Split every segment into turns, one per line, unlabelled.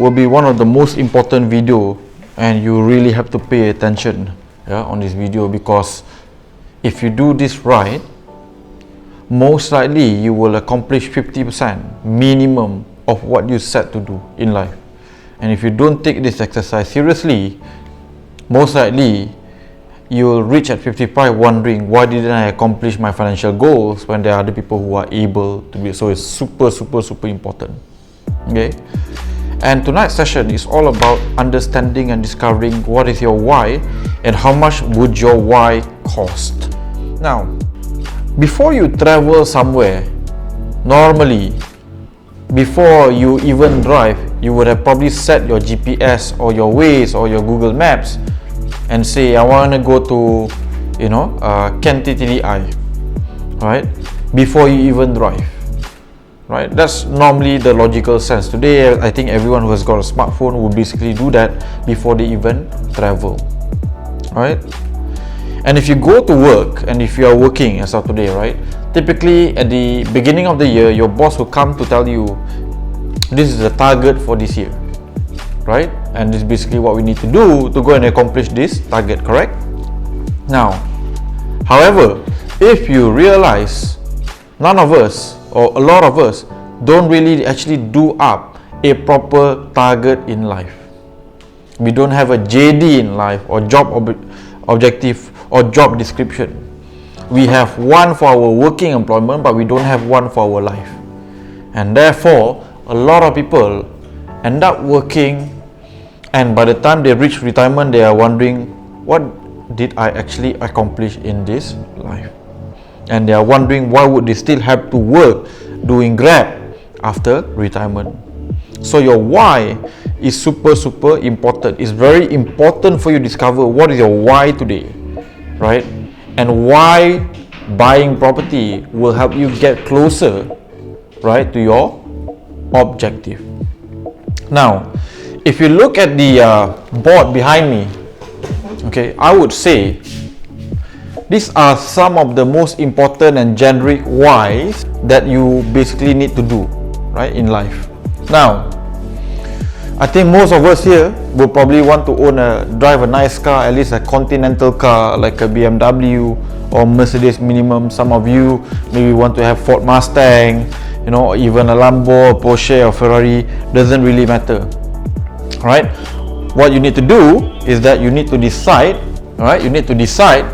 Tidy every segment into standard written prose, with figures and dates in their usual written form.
will be one of the most important video, and you really have to pay attention on this video, because if you do this right, most likely you will accomplish 50% minimum of what you set to do in life. And if you don't take this exercise seriously, most likely you will reach at 55 wondering, why didn't I accomplish my financial goals when there are other people who are able to be. So it's super important. Okay, and tonight's session is all about understanding and discovering what is your why and how much would your why cost. Now, before you travel somewhere, normally before you even drive, you would have probably set your GPS or your Waze or your Google Maps and say, I want to go to KTTDI, right, before you even drive, right? That's normally the logical sense. Today, I think everyone who has got a smartphone will basically do that before they even travel, right? And if you go to work, and if you are working as of today, right, typically at the beginning of the year, your boss will come to tell you, this is the target for this year, right? And this is basically what we need to do to go and accomplish this target, correct? Now, however, if you realize none of us, or a lot of us, don't really actually do up a proper target in life. We don't have a JD in life, or job objective, or job description. We have one for our working employment, but we don't have one for our life. And therefore, a lot of people end up working, and by the time they reach retirement, they are wondering, what did I actually accomplish in this life? And they are wondering, why would they still have to work doing Grab after retirement? So your why is super important. It's very important for you to discover what is your why today, right? And why buying property will help you get closer, right, to your objective. Now, if you look at the board behind me, okay, I would say these are some of the most important and generic whys that you basically need to do, right, in life. Now, I think most of us here will probably want to drive a nice car, at least a continental car like a BMW or Mercedes minimum. Some of you maybe want to have Ford Mustang, even a Lambo, Porsche or Ferrari, doesn't really matter, right? What you need to do is that you need to decide, right? You need to decide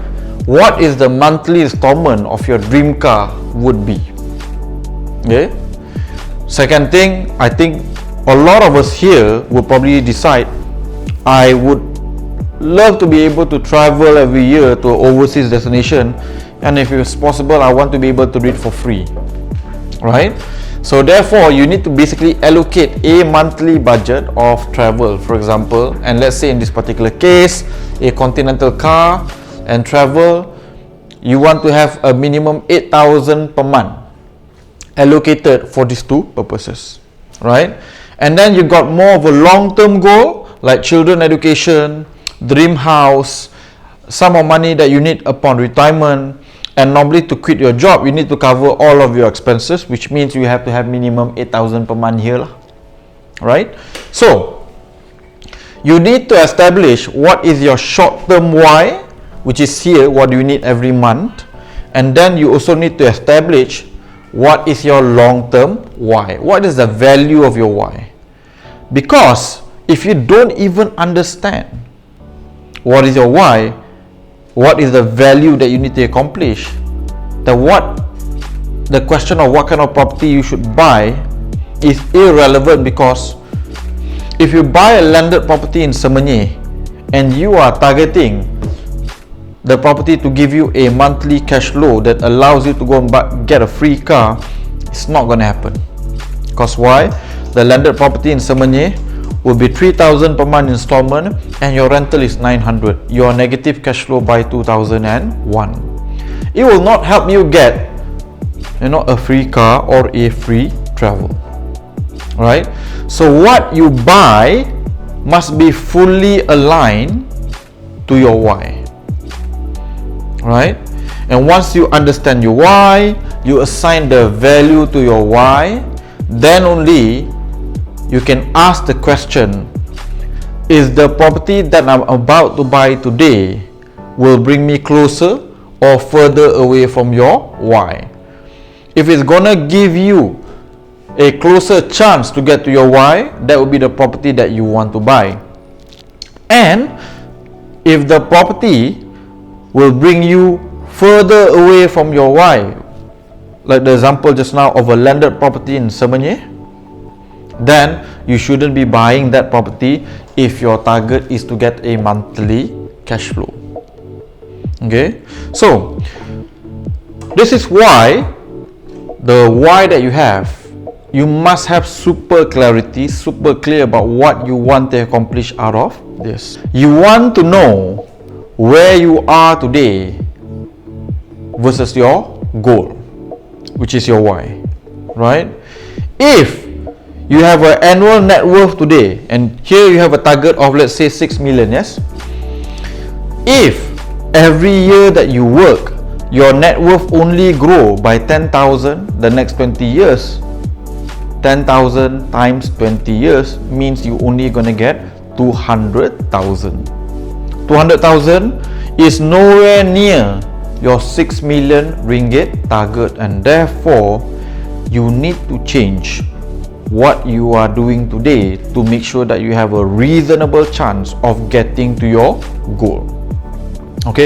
what is the monthly installment of your dream car would be. Okay. Second thing, I think a lot of us here will probably decide, I would love to be able to travel every year to an overseas destination, and if it's possible, I want to be able to do it for free, right? So therefore, you need to basically allocate a monthly budget of travel, for example, and let's say in this particular case, a continental car and travel, you want to have a minimum 8,000 per month allocated for these two purposes, right? And then you got more of a long-term goal like children education, dream house, sum of money that you need upon retirement, and normally to quit your job, you need to cover all of your expenses, which means you have to have minimum 8,000 per month here, right? So, you need to establish what is your short-term why, which is here, what do you need every month, and then you also need to establish what is your long-term why. What is the value of your why? Because if you don't even understand what is your why, what is the value that you need to accomplish, the question of what kind of property you should buy is irrelevant. Because if you buy a landed property in Semenyih and you are targeting the property to give you a monthly cash flow that allows you to go and get a free car, it's not going to happen. Because why? The landed property in Semenyih will be 3,000 per month installment and your rental is 900. Your negative cash flow by 2001. It will not help you get a free car or a free travel, right? So what you buy must be fully aligned to your why, right? And once you understand your why, you assign the value to your why, then only you can ask the question, is the property that I'm about to buy today will bring me closer or further away from your why? If it's gonna give you a closer chance to get to your why, that will be the property that you want to buy. And if the property will bring you further away from your why, like the example just now of a landed property in Semenye, then you shouldn't be buying that property if your target is to get a monthly cash flow. Okay, so this is why the why that you have, you must have super clarity, super clear about what you want to accomplish out of this. You want to know where you are today versus your goal, which is your why, right? If you have an annual net worth today, and here you have a target of, let's say, 6 million, yes? If every year that you work, your net worth only grow by 10,000 the next 20 years, 10,000 times 20 years means you only gonna get 200,000. 200,000 is nowhere near your 6 million ringgit target, and therefore you need to change what you are doing today to make sure that you have a reasonable chance of getting to your goal.